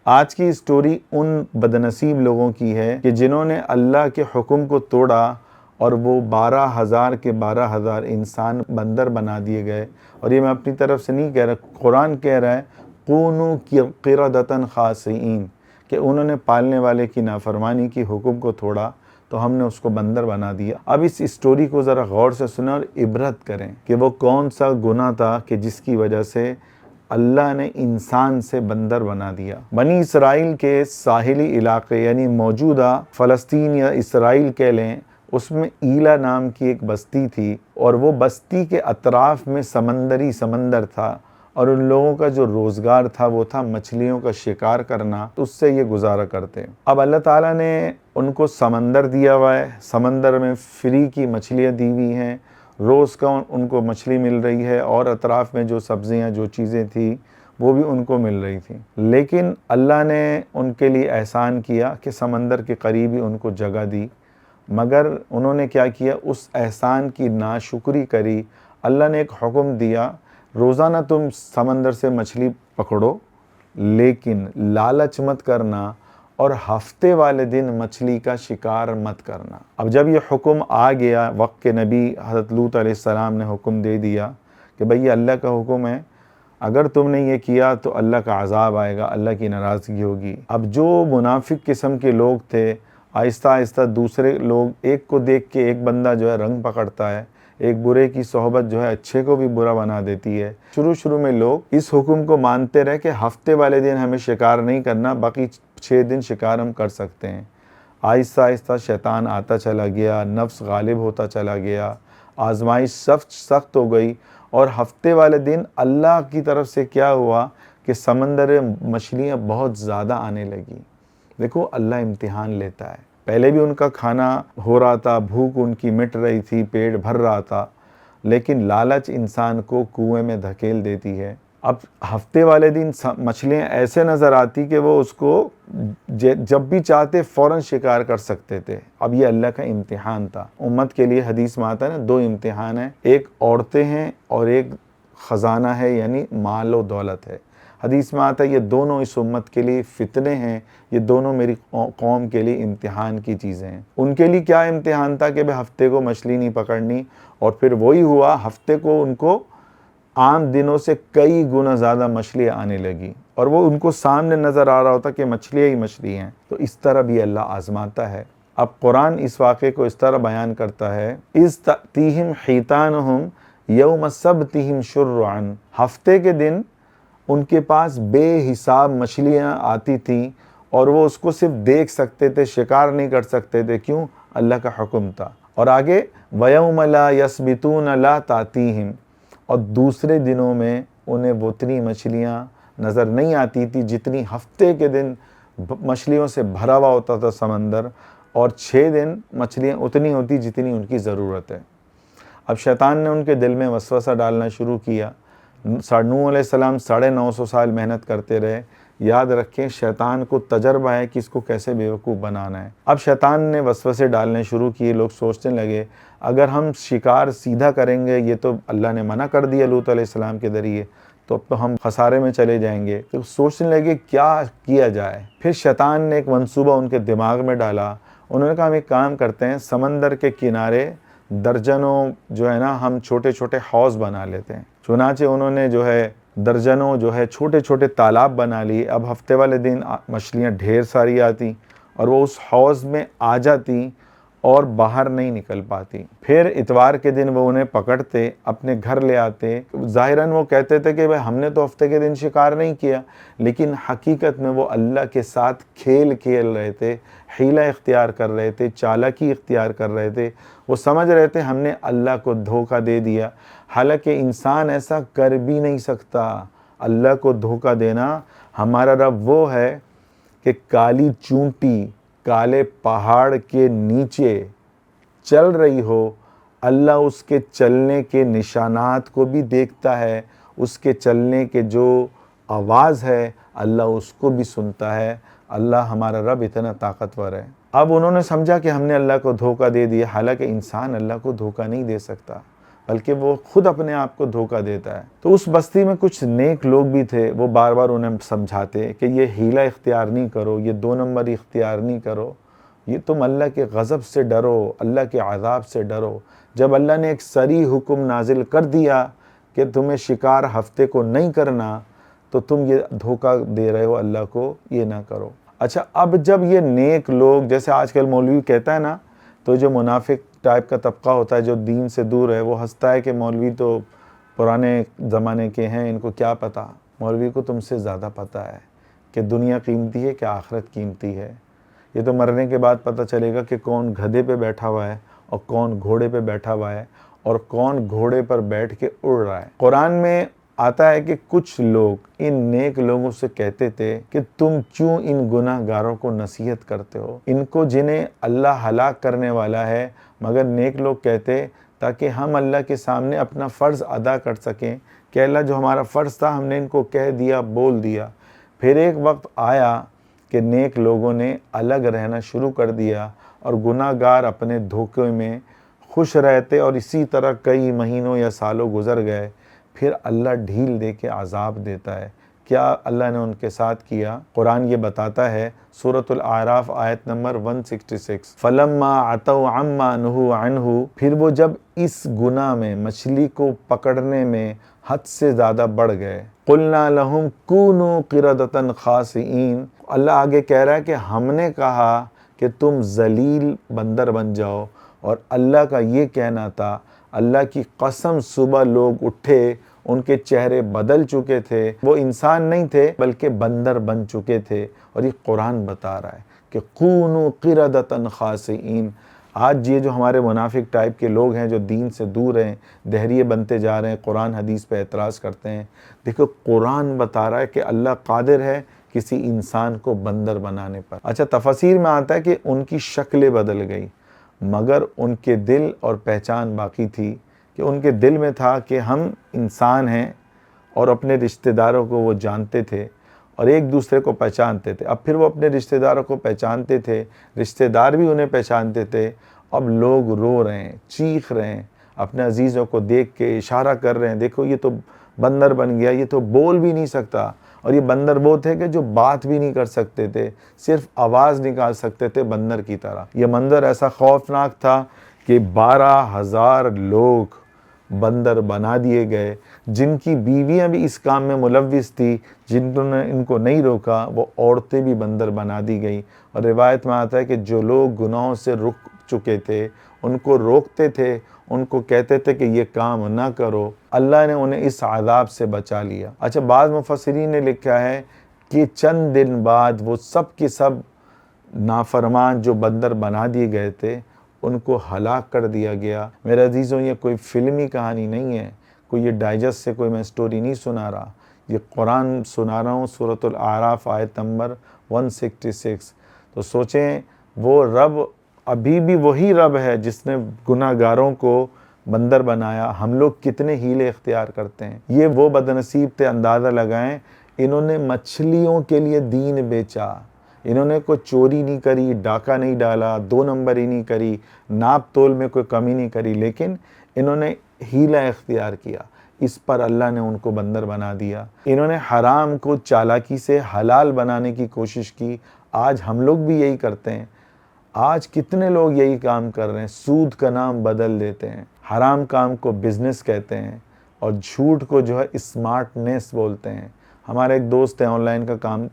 آج کی story in بدنصیب لوگوں کی ہے کہ جنہوں نے اللہ کے حکم کو توڑا اور وہ 12,000 کے 12,000 انسان بندر بنا دیے گئے۔ اور یہ میں اپنی طرف سے نہیں کہہ رہا، قرآن کہہ رہا ہے کونوا قردۃ خاسئین، کہ انہوں نے پالنے والے کی نافرمانی کی، حکم کو توڑا تو ہم نے اس کو بندر بنا دیا۔ اب اس اسٹوری کو ذرا غور سے سنیں اور عبرت کریں کہ وہ کون سا گناہ تھا کہ جس کی وجہ سے اللہ نے انسان سے بندر بنا دیا۔ بنی اسرائیل کے ساحلی علاقے یعنی موجودہ فلسطین یا اسرائیل کہہ لیں، اس میں ایلا نام کی ایک بستی تھی، اور وہ بستی کے اطراف میں سمندر تھا، اور ان لوگوں کا جو روزگار تھا وہ تھا مچھلیوں کا شکار کرنا، اس سے یہ گزارا کرتے۔ اب اللہ تعالیٰ نے ان کو سمندر دیا ہوا ہے، سمندر میں فری کی مچھلیاں دی ہوئی ہیں، روز کا ان کو مچھلی مل رہی ہے، اور اطراف میں جو سبزیاں جو چیزیں تھیں وہ بھی ان کو مل رہی تھیں۔ لیکن اللہ نے ان کے لیے احسان کیا کہ سمندر کے قریب ہی ان کو جگہ دی، مگر انہوں نے کیا کیا، اس احسان کی ناشکری کری۔ اللہ نے ایک حکم دیا، روزانہ تم سمندر سے مچھلی پکڑو، لیکن لالچ مت کرنا اور ہفتے والے دن مچھلی کا شکار مت کرنا۔ اب جب یہ حکم آ گیا، وقت کے نبی حضرت لوط علیہ السلام نے حکم دے دیا کہ بھئی یہ اللہ کا حکم ہے، اگر تم نے یہ کیا تو اللہ کا عذاب آئے گا، اللہ کی ناراضگی ہوگی۔ اب جو منافق قسم کے لوگ تھے، آہستہ آہستہ دوسرے لوگ، ایک کو دیکھ کے ایک بندہ جو ہے رنگ پکڑتا ہے، ایک برے کی صحبت جو ہے اچھے کو بھی برا بنا دیتی ہے۔ شروع میں لوگ اس حکم کو مانتے رہے کہ ہفتے والے دن ہمیں شکار نہیں کرنا، باقی 6 دن شکار ہم کر سکتے ہیں۔ آہستہ آہستہ شیطان آتا چلا گیا، نفس غالب ہوتا چلا گیا، آزمائش سخت ہو گئی، اور ہفتے والے دن اللہ کی طرف سے کیا ہوا کہ سمندر میں مچھلیاں بہت زیادہ آنے لگی۔ دیکھو اللہ امتحان لیتا ہے، پہلے بھی ان کا کھانا ہو رہا تھا، بھوک ان کی مٹ رہی تھی، پیٹ بھر رہا تھا، لیکن لالچ انسان کو کنویں میں دھکیل دیتی ہے۔ اب ہفتے والے دن مچھلیاں ایسے نظر آتی کہ وہ اس کو جب بھی چاہتے فوراً شکار کر سکتے تھے۔ اب یہ اللہ کا امتحان تھا امت کے لیے۔ حدیث میں آتا ہے نا، 2 امتحان ہیں، ایک عورتیں ہیں اور ایک خزانہ ہے، یعنی مال و دولت ہے۔ حدیث میں آتا ہے یہ دونوں اس امت کے لیے فتنے ہیں، یہ دونوں میری قوم کے لیے امتحان کی چیزیں ہیں۔ ان کے لیے کیا امتحان تھا کہ ہفتے کو مچھلی نہیں پکڑنی، اور پھر وہی ہوا، ہفتے کو ان کو عام دنوں سے کئی گنا زیادہ مچھلی آنے لگی، اور وہ ان کو سامنے نظر آ رہا ہوتا کہ مچھلیاں ہی مچھلی ہیں۔ تو اس طرح بھی اللہ آزماتا ہے۔ اب قرآن اس واقعے کو اس طرح بیان کرتا ہے، اذ تأتیہم حیتانہم یوم سبتہم شرعا، ہفتے کے دن ان کے پاس بے حساب مچھلیاں آتی تھیں، اور وہ اس کو صرف دیکھ سکتے تھے، شکار نہیں کر سکتے تھے۔ کیوں؟ اللہ کا حکم تھا۔ اور آگے وَيَوْمَ لَا يَسْبِتُونَ لَا تَأْتِيهِمْ، اور دوسرے دنوں میں انہیں وہ اتنی مچھلیاں نظر نہیں آتی تھی جتنی ہفتے کے دن مچھلیوں سے بھرا ہوا ہوتا تھا سمندر، اور 6 دن مچھلیاں اتنی ہوتی جتنی ان کی ضرورت ہے۔ اب شیطان نے ان کے دل میں وسوسہ ڈالنا شروع کیا۔ نوح علیہ السلام 950 سال محنت کرتے رہے۔ یاد رکھیں شیطان کو تجربہ ہے کہ اس کو کیسے بیوقوف بنانا ہے۔ اب شیطان نے وسوسے ڈالنے شروع کیے، لوگ سوچنے لگے اگر ہم شکار سیدھا کریں گے، یہ تو اللہ نے منع کر دیا لوط علیہ السلام کے ذریعے، تو اب تو ہم خسارے میں چلے جائیں گے۔ تو سوچنے لگے کیا کیا جائے۔ پھر شیطان نے ایک منصوبہ ان کے دماغ میں ڈالا۔ انہوں نے کہا ہم ایک کام کرتے ہیں، سمندر کے کنارے درجنوں جو ہے نا ہم چھوٹے چھوٹے حوض بنا لیتے ہیں۔ چنانچہ انہوں نے جو ہے درجنوں جو ہے چھوٹے چھوٹے تالاب بنا لیے۔ اب ہفتے والے دن مچھلیاں ڈھیر ساری آتی، اور وہ اس حوض میں آ جاتی اور باہر نہیں نکل پاتی۔ پھر اتوار کے دن وہ انہیں پکڑتے، اپنے گھر لے آتے۔ ظاہراً وہ کہتے تھے کہ ہم نے تو ہفتے کے دن شکار نہیں کیا، لیکن حقیقت میں وہ اللہ کے ساتھ کھیل کھیل رہے تھے، حیلہ اختیار کر رہے تھے، چالاکی اختیار کر رہے تھے۔ وہ سمجھ رہے تھے ہم نے اللہ کو دھوکہ دے دیا، حالانکہ انسان ایسا کر بھی نہیں سکتا۔ اللہ کو دھوکہ دینا، ہمارا رب وہ ہے کہ کالی چونٹی کالے پہاڑ کے نیچے چل رہی ہو، اللہ اس کے چلنے کے نشانات کو بھی دیکھتا ہے، اس کے چلنے کے جو آواز ہے اللہ اس کو بھی سنتا ہے۔ اللہ ہمارا رب اتنا طاقتور ہے۔ اب انہوں نے سمجھا کہ ہم نے اللہ کو دھوکہ دے دیا، حالانکہ انسان اللہ کو دھوکہ نہیں دے سکتا۔ بلکہ وہ خود اپنے آپ کو دھوکہ دیتا ہے۔ تو اس بستی میں کچھ نیک لوگ بھی تھے، وہ بار بار انہیں سمجھاتے کہ یہ حیلہ اختیار نہیں کرو، یہ 2 نمبر اختیار نہیں کرو، یہ تم اللہ کے غضب سے ڈرو، اللہ کے عذاب سے ڈرو۔ جب اللہ نے ایک صریح حکم نازل کر دیا کہ تمہیں شکار ہفتے کو نہیں کرنا، تو تم یہ دھوکہ دے رہے ہو اللہ کو، یہ نہ کرو۔ اچھا، اب جب یہ نیک لوگ، جیسے آج کل مولوی کہتا ہے نا، تو جو منافق ٹائپ کا طبقہ ہوتا ہے جو دین سے دور ہے، وہ ہنستا ہے کہ مولوی تو پرانے زمانے کے ہیں، ان کو کیا پتہ۔ مولوی کو تم سے زیادہ پتہ ہے کہ دنیا قیمتی ہے کہ آخرت قیمتی ہے۔ یہ تو مرنے کے بعد پتہ چلے گا کہ کون گدھے پہ بیٹھا ہوا ہے اور کون گھوڑے پہ بیٹھا ہوا ہے اور کون گھوڑے پر بیٹھ کے اڑ رہا ہے۔ قرآن میں آتا ہے کہ کچھ لوگ ان نیک لوگوں سے کہتے تھے کہ تم کیوں ان گناہ گاروں کو نصیحت کرتے ہو، ان کو جنہیں اللہ ہلاک کرنے والا ہے۔ مگر نیک لوگ کہتے تاکہ ہم اللہ کے سامنے اپنا فرض ادا کر سکیں کہ اللہ جو ہمارا فرض تھا ہم نے ان کو کہہ دیا، بول دیا۔ پھر ایک وقت آیا کہ نیک لوگوں نے الگ رہنا شروع کر دیا اور گناہ گار اپنے دھوکے میں خوش رہتے، اور اسی طرح کئی مہینوں یا سالوں گزر گئے۔ پھر اللہ ڈھیل دے کے عذاب دیتا ہے۔ کیا اللہ نے ان کے ساتھ کیا؟ قرآن یہ بتاتا ہے، سورۃ الاعراف آیت نمبر 166، فَلَمَّا عَتَوْا عَمَّا نُهُوا عَنْهُ، پھر وہ جب اس گناہ میں، مچھلی کو پکڑنے میں حد سے زیادہ بڑھ گئے، قُلْنَا لَهُمْ كُونُوا قِرَدَةً خَاسِئِينَ، اللہ آگے کہہ رہا ہے کہ ہم نے کہا کہ تم ذلیل بندر بن جاؤ، اور اللہ کا یہ کہنا تھا، اللہ کی قسم صبح لوگ اٹھے، ان کے چہرے بدل چکے تھے، وہ انسان نہیں تھے بلکہ بندر بن چکے تھے۔ اور یہ قرآن بتا رہا ہے کہ کونوا قردۃ خاسئین۔ آج یہ جو ہمارے منافق ٹائپ کے لوگ ہیں جو دین سے دور ہیں، دہریے بنتے جا رہے ہیں، قرآن حدیث پہ اعتراض کرتے ہیں، دیکھو قرآن بتا رہا ہے کہ اللہ قادر ہے کسی انسان کو بندر بنانے پر۔ اچھا، تفاسیر میں آتا ہے کہ ان کی شکلیں بدل گئی، مگر ان کے دل اور پہچان باقی تھی، کہ ان کے دل میں تھا کہ ہم انسان ہیں، اور اپنے رشتہ داروں کو وہ جانتے تھے اور ایک دوسرے کو پہچانتے تھے۔ اب پھر وہ اپنے رشتہ داروں کو پہچانتے تھے، رشتہ دار بھی انہیں پہچانتے تھے۔ اب لوگ رو رہے ہیں، چیخ رہے ہیں، اپنے عزیزوں کو دیکھ کے اشارہ کر رہے ہیں، دیکھو یہ تو بندر بن گیا، یہ تو بول بھی نہیں سکتا۔ اور یہ بندر وہ تھے کہ جو بات بھی نہیں کر سکتے تھے، صرف آواز نکال سکتے تھے بندر کی طرح۔ یہ منظر ایسا خوفناک تھا کہ 12,000 لوگ بندر بنا دیے گئے، جن کی بیویاں بھی اس کام میں ملوث تھی، جنہوں نے ان کو نہیں روکا، وہ عورتیں بھی بندر بنا دی گئیں۔ اور روایت میں آتا ہے کہ جو لوگ گناہوں سے رک چکے تھے، ان کو روکتے تھے، ان کو کہتے تھے کہ یہ کام نہ کرو، اللہ نے انہیں اس عذاب سے بچا لیا۔ اچھا، بعض مفسرین نے لکھا ہے کہ چند دن بعد وہ سب کے سب نافرمان جو بندر بنا دیے گئے تھے، ان کو ہلاک کر دیا گیا۔ میرے عزیزوں، یہ کوئی فلمی کہانی نہیں ہے، کوئی یہ ڈائجسٹ سے کوئی میں سٹوری نہیں سنا رہا، یہ قرآن سنا رہا ہوں، سورۃ الاعراف آیت نمبر 166۔ تو سوچیں، وہ رب ابھی بھی وہی رب ہے جس نے گناہ گاروں کو بندر بنایا۔ ہم لوگ کتنے ہیلے اختیار کرتے ہیں۔ یہ وہ بدنصیب تھے، اندازہ لگائیں، انہوں نے مچھلیوں کے لیے دین بیچا، انہوں نے کوئی چوری نہیں کری، ڈاکہ نہیں ڈالا، 2 نمبری نہیں کری، ناپ تول میں کوئی کمی نہیں کری، لیکن انہوں نے ہیلہ اختیار کیا، اس پر اللہ نے ان کو بندر بنا دیا۔ انہوں نے حرام کو چالاکی سے حلال بنانے کی کوشش کی۔ آج ہم لوگ بھی یہی کرتے ہیں، آج کتنے لوگ یہی کام کر رہے ہیں، سود کا نام بدل دیتے ہیں، حرام کام کو بزنس کہتے ہیں، اور جھوٹ کو جو ہے اسمارٹنیس بولتے ہیں۔ ہمارے ایک دوست ہیں، آن لائن کا کام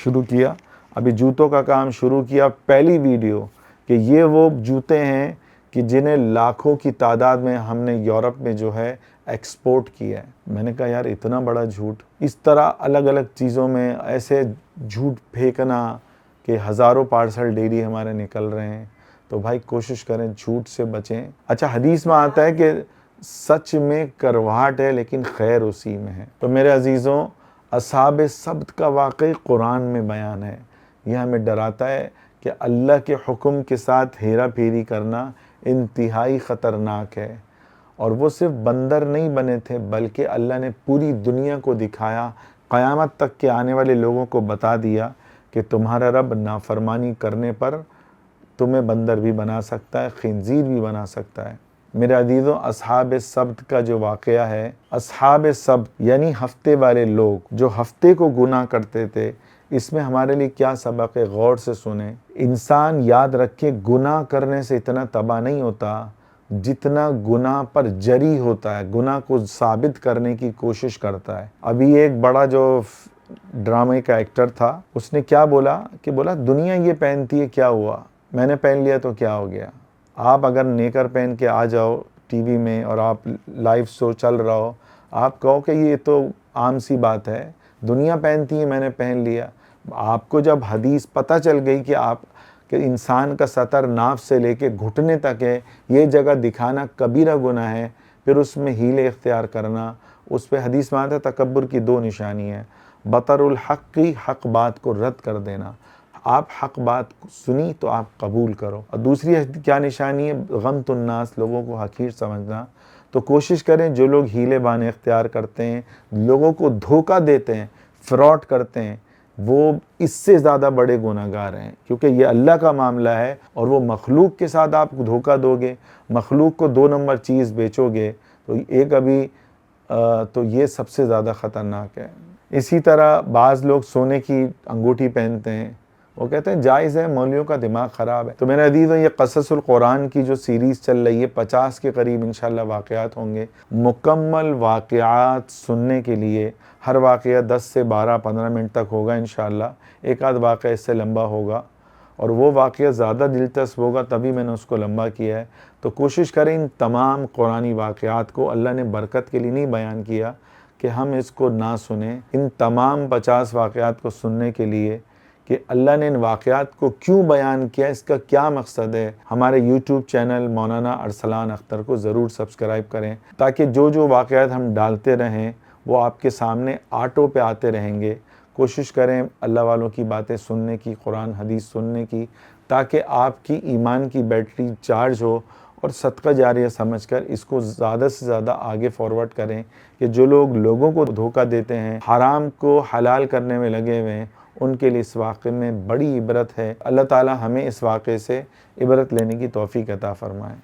شروع کیا، ابھی جوتوں کا کام شروع کیا، پہلی ویڈیو کہ یہ وہ جوتے ہیں کہ جنہیں لاکھوں کی تعداد میں ہم نے یورپ میں جو ہے ایکسپورٹ کیا ہے۔ میں نے کہا یار اتنا بڑا جھوٹ، اس طرح الگ الگ چیزوں میں ایسے جھوٹ پھینکنا کہ ہزاروں پارسل ڈیلی ہمارے نکل رہے ہیں۔ تو بھائی کوشش کریں، جھوٹ سے بچیں۔ اچھا، حدیث میں آتا ہے کہ سچ میں کرواہٹ ہے لیکن خیر اسی میں ہے۔ تو میرے عزیزوں، اصحاب سبت کا واقعی قرآن میں بیان ہے۔ یہ ہمیں ڈراتا ہے کہ اللہ کے حکم کے ساتھ ہیرا پھیری کرنا انتہائی خطرناک ہے۔ اور وہ صرف بندر نہیں بنے تھے، بلکہ اللہ نے پوری دنیا کو دکھایا، قیامت تک کے آنے والے لوگوں کو بتا دیا کہ تمہارا رب نافرمانی کرنے پر تمہیں بندر بھی بنا سکتا ہے، خنزیر بھی بنا سکتا ہے۔ میرے عزیزوں، اصحاب سبت کا جو واقعہ ہے، اصحاب سبت یعنی ہفتے والے لوگ جو ہفتے کو گناہ کرتے تھے، اس میں ہمارے لیے کیا سبق ہے، غور سے سنیں۔ انسان یاد رکھے گناہ کرنے سے اتنا تباہ نہیں ہوتا جتنا گناہ پر جری ہوتا ہے، گناہ کو ثابت کرنے کی کوشش کرتا ہے۔ ابھی ایک بڑا جو ڈرامے کا ایکٹر تھا، اس نے کیا بولا کہ دنیا یہ پہنتی ہے، کیا ہوا، میں نے پہن لیا تو کیا ہو گیا۔ آپ اگر نیکر پہن کے آ جاؤ ٹی وی میں اور آپ لائیو شو چل رہا ہو، آپ کہو کہ یہ تو عام سی بات ہے، دنیا پہنتی ہے میں نے پہن لیا۔ آپ کو جب حدیث پتہ چل گئی کہ انسان کا سطر ناف سے لے کے گھٹنے تک ہے، یہ جگہ دکھانا کبیرہ گناہ ہے، پھر اس میں حیلے اختیار کرنا، اس پہ حدیث میں آتا ہے تکبر کی دو نشانی ہے، بطر الحق کی، حق بات کو رد کر دینا۔ آپ حق بات سنی تو آپ قبول کرو۔ اور دوسری کیا نشانی ہے، غمت الناس، لوگوں کو حقیر سمجھنا۔ تو کوشش کریں جو لوگ حیلے بانے اختیار کرتے ہیں، لوگوں کو دھوکہ دیتے ہیں، فراڈ کرتے ہیں، وہ اس سے زیادہ بڑے گناہگار ہیں، کیونکہ یہ اللہ کا معاملہ ہے اور وہ مخلوق کے ساتھ آپ دھوکہ دو گے، مخلوق کو 2 نمبر چیز بیچو گے تو تو یہ سب سے زیادہ خطرناک ہے۔ اسی طرح بعض لوگ سونے کی انگوٹھی پہنتے ہیں، وہ کہتے ہیں جائز ہے، مولویوں کا دماغ خراب ہے۔ تو میرے عزیزوں، یہ قصص القرآن کی جو سیریز چل رہی ہے، 50 کے قریب انشاءاللہ واقعات ہوں گے۔ مکمل واقعات سننے کے لیے ہر واقعہ 10 سے 12-15 منٹ تک ہوگا انشاءاللہ، ایک آدھ واقعہ اس سے لمبا ہوگا، اور وہ واقعہ زیادہ دلچسپ ہوگا تبھی میں نے اس کو لمبا کیا ہے۔ تو کوشش کریں ان تمام قرآنی واقعات کو، اللہ نے برکت کے لیے نہیں بیان کیا کہ ہم اس کو نہ سنیں، ان تمام 50 واقعات کو سننے کے لیے کہ اللہ نے ان واقعات کو کیوں بیان کیا، اس کا کیا مقصد ہے۔ ہمارے یوٹیوب چینل مولانا ارسلان اختر کو ضرور سبسکرائب کریں تاکہ جو واقعات ہم ڈالتے رہیں وہ آپ کے سامنے آٹو پہ آتے رہیں گے۔ کوشش کریں اللہ والوں کی باتیں سننے کی، قرآن حدیث سننے کی، تاکہ آپ کی ایمان کی بیٹری چارج ہو، اور صدقہ جاریہ سمجھ کر اس کو زیادہ سے زیادہ آگے فارورڈ کریں کہ جو لوگ لوگوں کو دھوکہ دیتے ہیں، حرام کو حلال کرنے میں لگے ہوئے ہیں، ان کے لیے اس واقعے میں بڑی عبرت ہے۔ اللہ تعالی ہمیں اس واقعے سے عبرت لینے کی توفیق عطا فرمائے۔